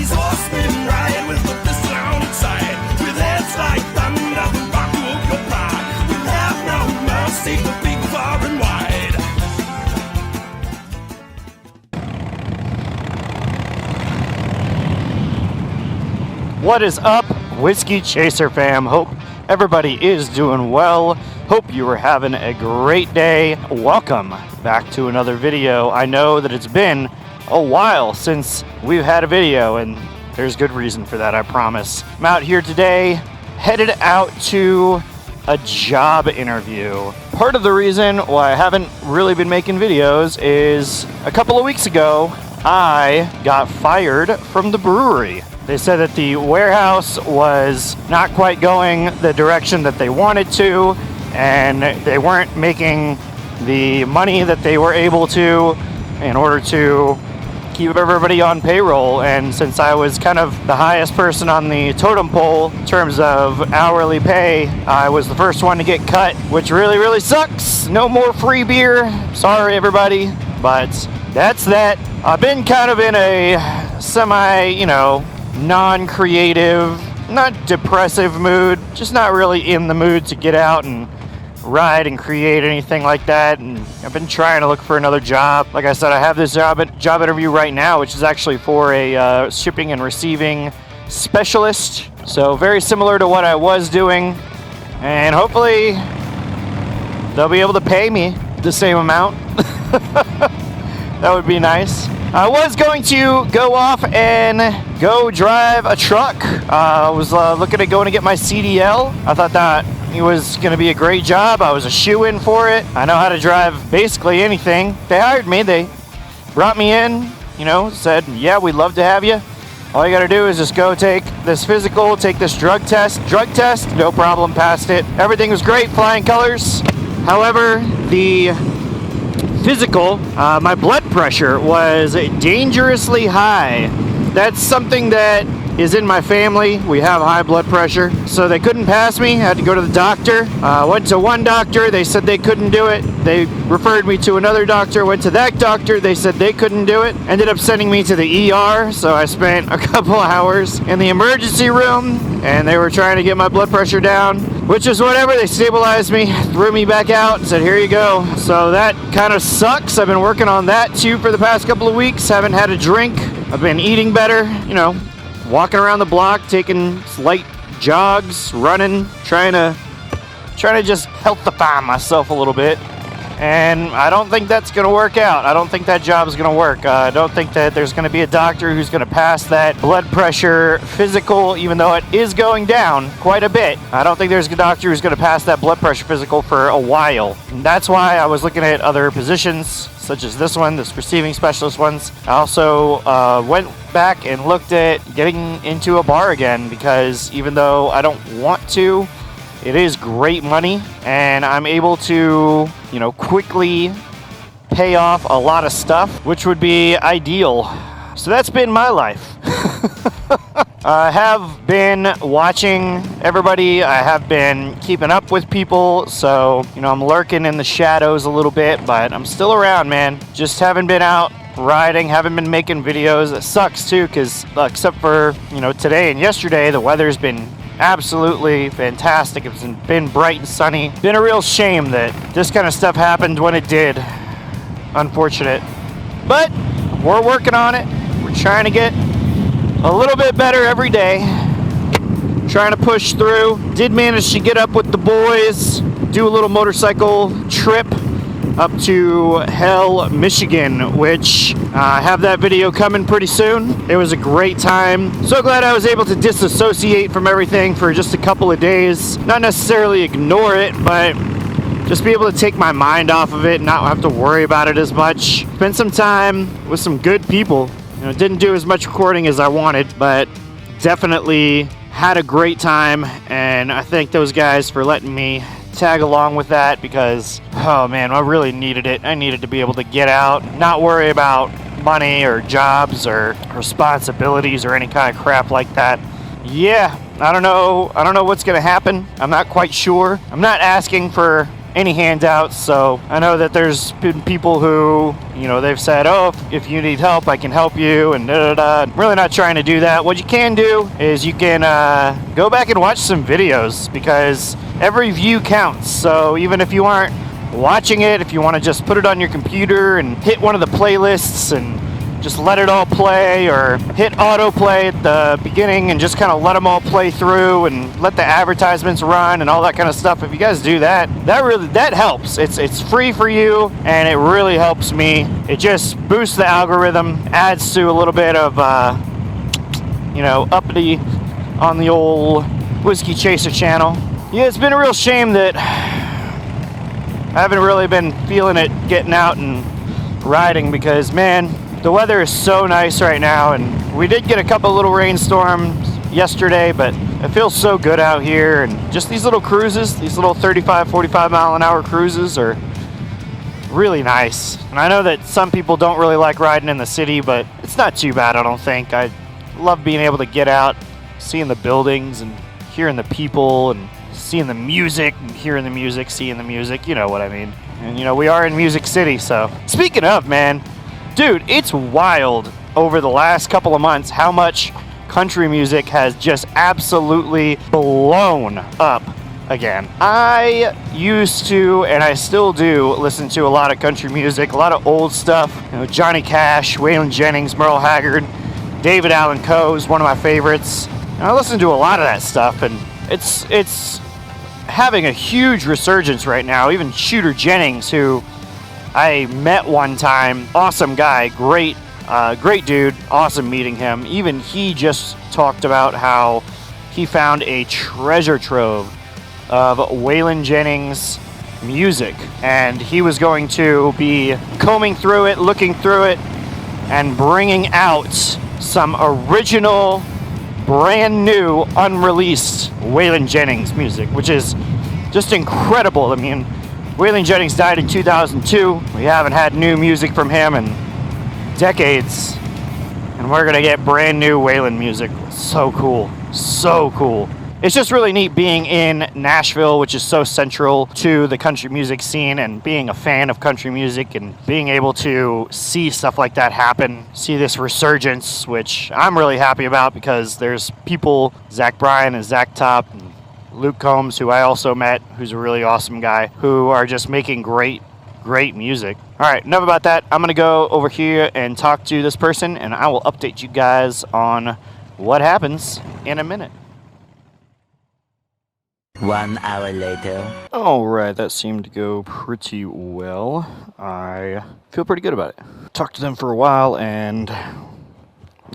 These horsemen ride with the fist down inside, with heads like thunder, the rock of your pride. We'll have no mercy for big, far and wide. What is up, Whiskey Chaser fam? Hope everybody is doing well. Hope you are having a great day. Welcome back to another video. I know that it's been a while since we've had a video, and there's good reason for that, I promise. I'm out here today, headed out to a job interview. Part of the reason why I haven't really been making videos is a couple of weeks ago, I got fired from the brewery. They said that the warehouse was not quite going the direction that they wanted to, and they weren't making the money that they were able to in order to keep everybody on payroll. And since I was kind of the highest person on the totem pole in terms of hourly pay, I was the first one to get cut, which really, really sucks. No more free beer. Sorry, everybody, but that's that. I've been kind of in a semi, non-creative, not depressive mood, just not really in the mood to get out and ride and create anything like that. And I've been trying to look for another job. Like I said, I have this job interview right now, which is actually for a shipping and receiving specialist. So very similar to what I was doing, and hopefully they'll be able to pay me the same amount. That would be nice. I was going to go off and go drive a truck. I was looking at going to get my CDL. I thought that it was going to be a great job. I was a shoe-in for it. I know how to drive basically anything. They hired me. They brought me in, said, yeah, we'd love to have you. All you got to do is just go take this physical, take this drug test. No problem, passed it. Everything was great, flying colors. However, the physical, my blood pressure was dangerously high. That's something that is in my family. We have high blood pressure, so they couldn't pass me. I had to go to the doctor. Went to one doctor, they said they couldn't do it. They referred me to another doctor, went to that doctor, they said they couldn't do it. Ended up sending me to the ER, so I spent a couple hours in the emergency room, and they were trying to get my blood pressure down, which is whatever. They stabilized me, threw me back out, and said, here you go. So that kind of sucks. I've been working on that too for the past couple of weeks. Haven't had a drink. I've been eating better, walking around the block, taking light jogs, running, trying to just healthify myself a little bit. And I don't think that's going to work out. I don't think that job is going to work. I don't think that there's going to be a doctor who's going to pass that blood pressure physical, even though it is going down quite a bit. I don't think there's a doctor who's going to pass that blood pressure physical for a while. And that's why I was looking at other positions, such as this one, this receiving specialist ones. I also went back and looked at getting into a bar again, because even though I don't want to, it is great money, and I'm able to, quickly pay off a lot of stuff, which would be ideal. So that's been my life. I have been watching everybody. I have been keeping up with people. So, I'm lurking in the shadows a little bit, but I'm still around, man. Just haven't been out riding, haven't been making videos. It sucks too, because except for, today and yesterday, the weather's been absolutely fantastic. It's been bright and sunny. Been a real shame that this kind of stuff happened when it did. Unfortunate. But we're working on it. We're trying to get a little bit better every day. Trying to push through. Did manage to get up with the boys, do a little motorcycle trip up to Hell, Michigan, which I have that video coming pretty soon. It was a great time. So glad I was able to disassociate from everything for just a couple of days. Not necessarily ignore it, but just be able to take my mind off of it and not have to worry about it as much. Spent some time with some good people. Didn't do as much recording as I wanted, but definitely had a great time, and I thank those guys for letting me tag along with that, because oh man, I really needed it. I needed to be able to get out, not worry about money or jobs or responsibilities or any kind of crap like that. Yeah, I don't know what's gonna happen. I'm not quite sure. I'm not asking for any handouts. So I know that there's been people who, you know, they've said, oh, if you need help, I can help you, and da-da-da. I'm really not trying to do that. What you can do is you can go back and watch some videos, because every view counts. So even if you aren't watching it, if you want to just put it on your computer and hit one of the playlists and just let it all play, or hit autoplay at the beginning and just kind of let them all play through and let the advertisements run and all that kind of stuff. If you guys do that, that helps. It's free for you, and it really helps me. It just boosts the algorithm, adds to a little bit of you know, uppity on the old Whiskey Chaser channel. Yeah, it's been a real shame that I haven't really been feeling it getting out and riding, because man, the weather is so nice right now, and we did get a couple little rainstorms yesterday, but it feels so good out here. And just these little cruises, these little 35, 45 mile an hour cruises are really nice. And I know that some people don't really like riding in the city, but it's not too bad, I don't think. I love being able to get out, seeing the buildings and hearing the people, and seeing the music and hearing the music, seeing the music, you know what I mean. And you know, we are in Music City, so speaking of, man, dude, it's wild over the last couple of months how much country music has just absolutely blown up again. I used to, and I still do, listen to a lot of country music, a lot of old stuff. You know, Johnny Cash, Waylon Jennings, Merle Haggard, David Allan Coe is one of my favorites. And I listen to a lot of that stuff, and it's having a huge resurgence right now. Even Shooter Jennings, who I met one time, awesome guy, great dude, awesome meeting him. Even he just talked about how he found a treasure trove of Waylon Jennings music, and he was going to be combing through it, looking through it, and bringing out some original, brand new, unreleased Waylon Jennings music, which is just incredible. I mean, Waylon Jennings died in 2002. We haven't had new music from him in decades, and we're gonna get brand new Waylon music. So cool, so cool. It's just really neat being in Nashville, which is so central to the country music scene, and being a fan of country music and being able to see stuff like that happen, see this resurgence, which I'm really happy about, because there's people, Zach Bryan and Zach Top and Luke Combs, who I also met, who's a really awesome guy, who are just making great music. All right, enough about that. I'm gonna go over here and talk to this person, and I will update you guys on what happens in a minute. 1 hour later. All right, that seemed to go pretty well. I feel pretty good about it. Talked to them for a while, and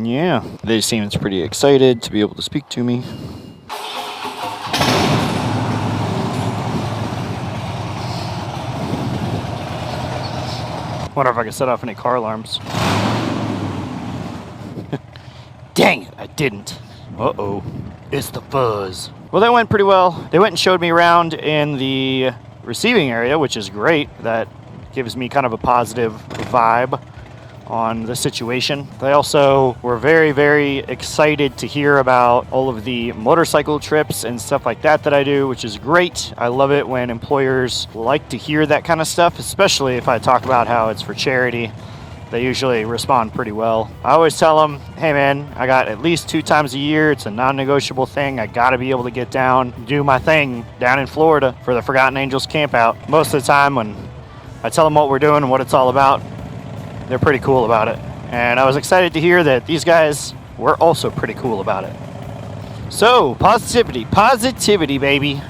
yeah, they seemed pretty excited to be able to speak to me. Wonder if I can set off any car alarms. Dang it, I didn't. Uh-oh, it's the fuzz. Well, that went pretty well. They went and showed me around in the receiving area, which is great. That gives me kind of a positive vibe on the situation. They also were very, very excited to hear about all of the motorcycle trips and stuff like that I do, which is great. I love it when employers like to hear that kind of stuff, especially if I talk about how it's for charity. They usually respond pretty well. I always tell them, hey man, I got at least 2 times a year. It's a non-negotiable thing. I gotta be able to get down, do my thing down in Florida for the Forgotten Angels camp out. Most of the time when I tell them what we're doing and what it's all about, they're pretty cool about it. And I was excited to hear that these guys were also pretty cool about it. So, positivity, baby.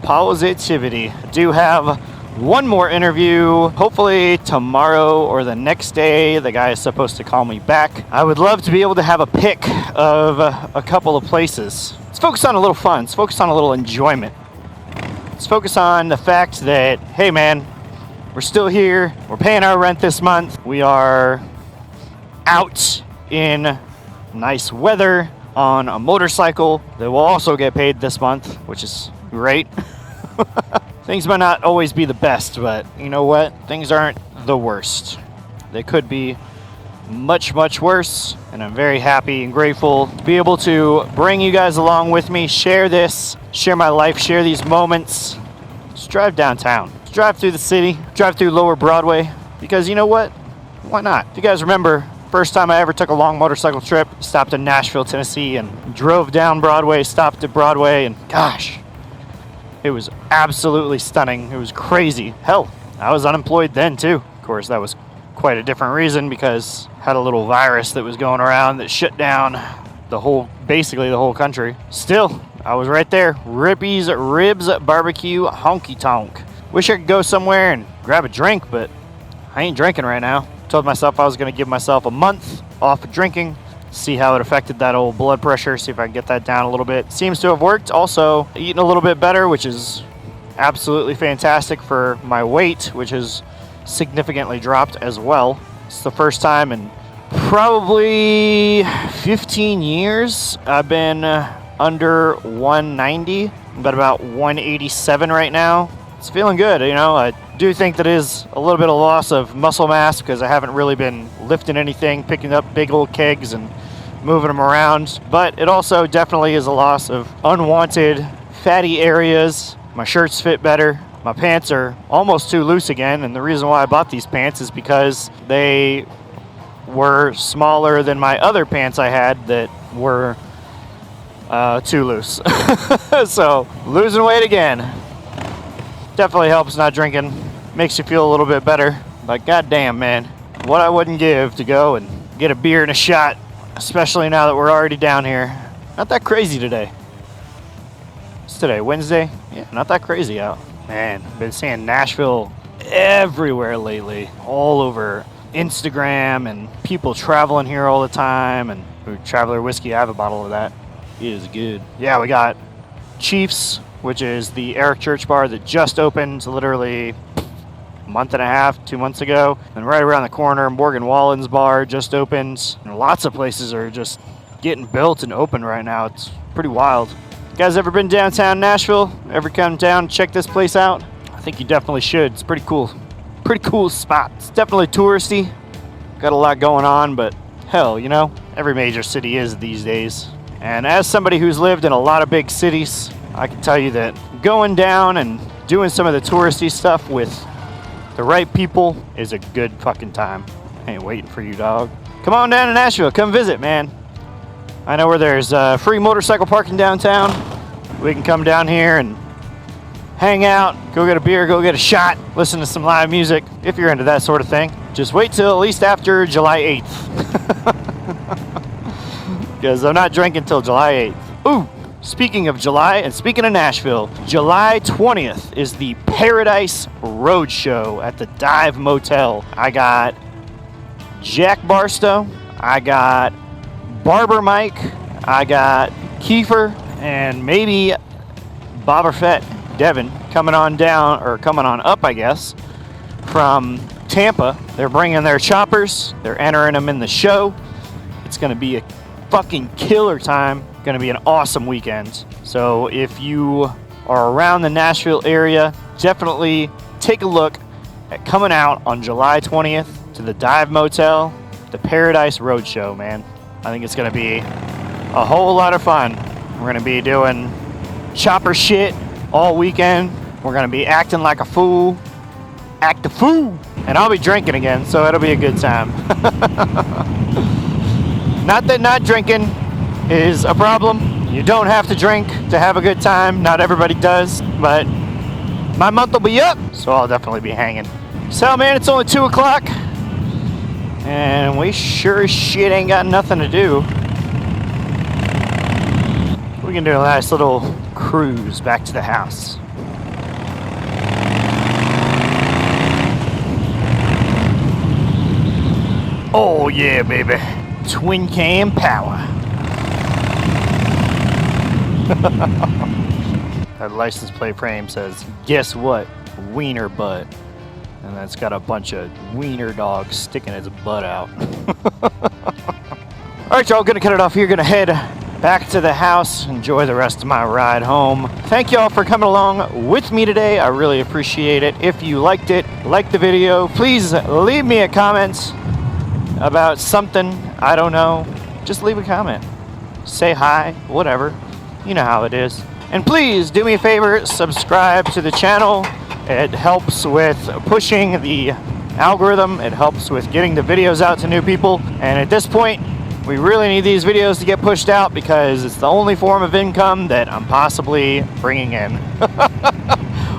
Positivity. I do have one more interview, hopefully tomorrow or the next day. The guy is supposed to call me back. I would love to be able to have a pick of a couple of places. Let's focus on a little fun. Let's focus on a little enjoyment. Let's focus on the fact that, hey man, we're still here. We're paying our rent this month. We are out in nice weather on a motorcycle that will also get paid this month, which is great. Things might not always be the best, but you know what? Things aren't the worst. They could be much, much worse, and I'm very happy and grateful to be able to bring you guys along with me, share this, share my life, share these moments. Let's drive downtown. Let's drive through the city, drive through Lower Broadway, because you know what? Why not? If you guys remember, first time I ever took a long motorcycle trip, stopped in Nashville, Tennessee, and drove down Broadway, stopped at Broadway, and gosh, it was absolutely stunning. It was crazy. Hell, I was unemployed then too. Of course, that was quite a different reason, because I had a little virus that was going around that shut down basically the whole country. Still, I was right there. Ribs Barbecue Honky Tonk. Wish I could go somewhere and grab a drink, but I ain't drinking right now. Told myself I was going to give myself a month off of drinking, see how it affected that old blood pressure, see if I can get that down a little bit. Seems to have worked. Also, eating a little bit better, which is absolutely fantastic for my weight, which has significantly dropped as well. It's the first time in probably 15 years I've been under 190. I'm at about 187 right now. It's feeling good, you know. I do think that is a little bit of loss of muscle mass because I haven't really been lifting anything, picking up big old kegs and moving them around. But it also definitely is a loss of unwanted fatty areas. My shirts fit better. My pants are almost too loose again, and the reason why I bought these pants is because they were smaller than my other pants I had that were too loose. So, losing weight again. Definitely helps not drinking. Makes you feel a little bit better. But goddamn, man, what I wouldn't give to go and get a beer and a shot, especially now that we're already down here. Not that crazy today. What's today, Wednesday? Yeah, not that crazy out. Man, been seeing Nashville everywhere lately. All over Instagram and people traveling here all the time. And Traveler Whiskey, I have a bottle of that. It is good. Yeah, we got Chiefs, which is the Eric Church bar that just opened literally a month and a half, 2 months ago. And right around the corner, Morgan Wallen's bar just opened. And lots of places are just getting built and open right now. It's pretty wild. You guys ever been downtown Nashville? Ever come down, check this place out? I think you definitely should. It's pretty cool. Pretty cool spot. It's definitely touristy. Got a lot going on, but hell, you know, every major city is these days. And as somebody who's lived in a lot of big cities, I can tell you that going down and doing some of the touristy stuff with the right people is a good fucking time. I ain't waiting for you, dog. Come on down to Nashville. Come visit, man. I know where there's free motorcycle parking downtown. We can come down here and hang out, go get a beer, go get a shot, listen to some live music, if you're into that sort of thing. Just wait till at least after July 8th. Because I'm not drinking till July 8th. Ooh, speaking of July and speaking of Nashville, July 20th is the Paradise Road Show at the Dive Motel. I got Jack Barstow, I got Barber Mike, I got Kiefer, and maybe Boba Fett Devin coming on down, or coming on up, I guess, from Tampa. They're bringing their choppers, they're entering them in the show. It's going to be a fucking killer time. Going to be an awesome weekend. So if you are around the Nashville area, definitely take a look at coming out on July 20th to the Dive Motel, the Paradise Roadshow, man. I think it's going to be a whole lot of fun. We're going to be doing chopper shit all weekend. We're going to be acting like a fool. Act a fool. And I'll be drinking again, so it'll be a good time. Not that not drinking is a problem. You don't have to drink to have a good time. Not everybody does, but my month will be up, so I'll definitely be hanging. So, man, it's only 2 o'clock, and we sure as shit ain't got nothing to do. We can do a nice little cruise back to the house. Oh, yeah, baby. Twin cam power. That license plate frame says, guess what? Wiener butt. And that's got a bunch of wiener dogs sticking its butt out. Alright, y'all, gonna cut it off here. Gonna head back to the house. Enjoy the rest of my ride home. Thank y'all for coming along with me today. I really appreciate it. If you liked it, like the video, please leave me a comment about something. I don't know. Just leave a comment. Say hi, whatever. You know how it is. And please do me a favor, subscribe to the channel. It helps with pushing the algorithm. It helps with getting the videos out to new people. And at this point, we really need these videos to get pushed out because it's the only form of income that I'm possibly bringing in.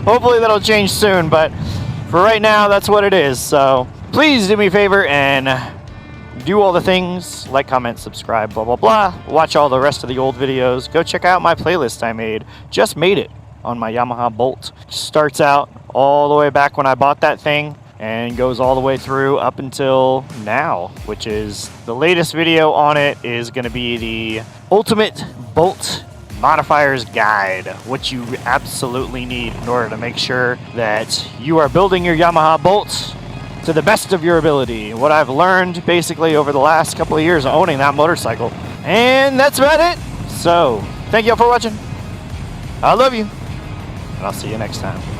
Hopefully that'll change soon, but for right now, that's what it is. So please do me a favor and do all the things, like, comment, subscribe, blah, blah, blah. Watch all the rest of the old videos. Go check out my playlist I made. Just made it on my Yamaha Bolt. Starts out all the way back when I bought that thing and goes all the way through up until now, which is the latest video on it is going to be the Ultimate Bolt Modifiers Guide, what you absolutely need in order to make sure that you are building your Yamaha Bolt to the best of your ability. What I've learned basically over the last couple of years owning that motorcycle. And that's about it. So, thank you all for watching. I love you. And I'll see you next time.